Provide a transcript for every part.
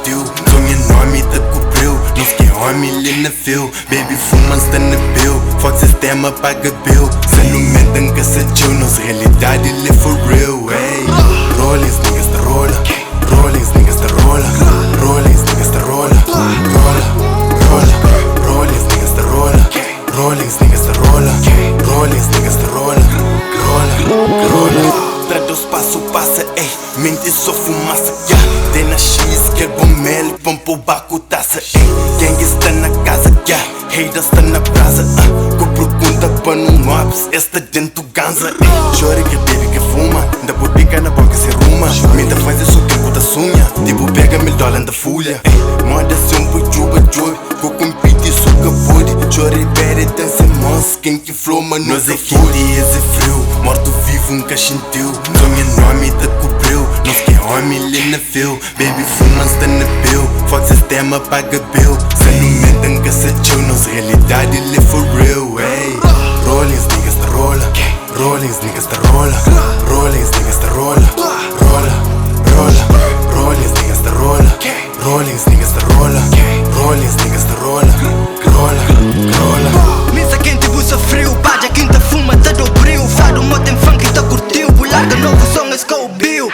sentiu. Sonho enorme te cobriu, não fiquei homem ali na fio. Baby fuma está na bill, forte sistema paga bill. Se não mentem que se chill, nossa realidade ele é for real. Hey. Rollins, niggas da rola, Rollins, niggas da rola, Rollins, niggas da rola, rola, rola, Rollins, niggas da rola, Rollins, niggas da rola, Rollins, niggas da rola, rola, rola. Trata o espaço, passa, ei, mente só fumaça, yeah. Tem na X, quer bom mel, pompa o baco, taça, ei. Gang está na casa, yeah. Haters está na brasa, compro conta para num ops, esta dentro ganza, ei. Chore que baby que fuma, da botica na boca se ruma. Menta faz isso que puta sunha, tipo pega $1000 da folha, ei. Moda se um boi juba joy, co compite e suca pode. Chore pere, dança mons, quem que flow, mano, nós é quente e esse frio. Morto vivo, nunca sentiu. Sonho enorme te cobriu, não fiquei homem ali na fio. Baby fuma está na bill, forte sistema paga bill. Se não mentem que se chill, nossa realidade ele é for real. Hey. Rollins, niggas da rola, Rollins, niggas da rola, Rollins, niggas da rola, rola, rola, Rollins, niggas da rola, Rollins, niggas da rola, Rollins, niggas da rola, rola, rola. Mesa quente, buça frio, paja quinta fuma, tá do brilho. Fado motem funk e tá curtiu, o larga novo som é Bill.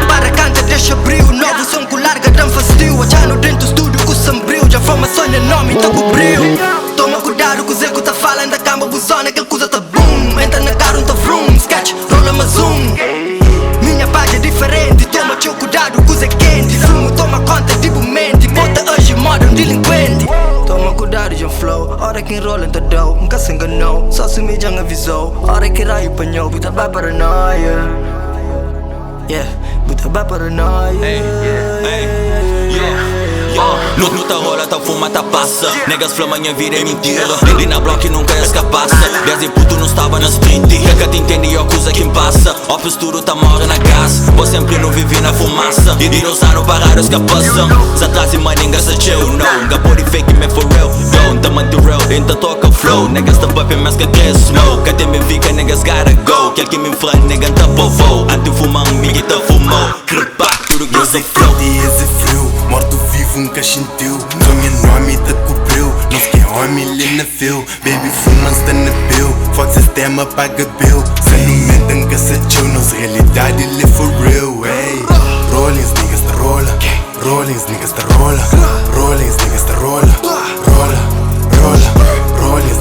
Para canta deixa brilho, novo som com larga dão fastio. Achando dentro do estúdio com sambril, já forma sonha nome tá com brilho. Toma cuidado com o Zé que tá falando da cama buzona, aquele coisa tá boom. Entra na cara um tá vroom, sketch, rola mais zoom. Minha página é diferente, toma teu cuidado com o Zé quente. Fumo, toma conta tipo mente, bota hoje moda um delinquente. Toma cuidado, John Flow, hora que enrola em tadão, nunca se enganou, só se me já avisou. Hora que raio panhou, buta vai paranoia. Yeah, buta vai paranoia. Luta rola, tá fuma, tá passa. Negas flama, minha vida é mentira. Ali na block nunca escapasse. 10 e puto não estava na street. Que te entende, eu acusa quem passa. Ó postura, tá mora na gás. Vou sempre não viver na fumaça. E não sabe parar os capação. Se atrás e maninga se chill, não. Gapori fake, me for real. Don't, tá manto real, ainda toca flow. Negas tá buff, mas que quer smoke. Até me fica, negas gotta go. Quer que me flan, nega tá povô. Anti-fumão, migue tá fumou. Crepa, tudo que eu sei flow. Esse frio, morto vivo, nunca sentiu. Sonho enorme te cobriu, não fiquei homem ali na fio. Baby fuma está na bill, forte sistema paga bill. Se não mentem que se chill, nossa realidade ele é for real. Hey. Rollins, niggas da rola, Rollins, niggas da rola, Rollins, niggas da rola, rola, rola, Rollins,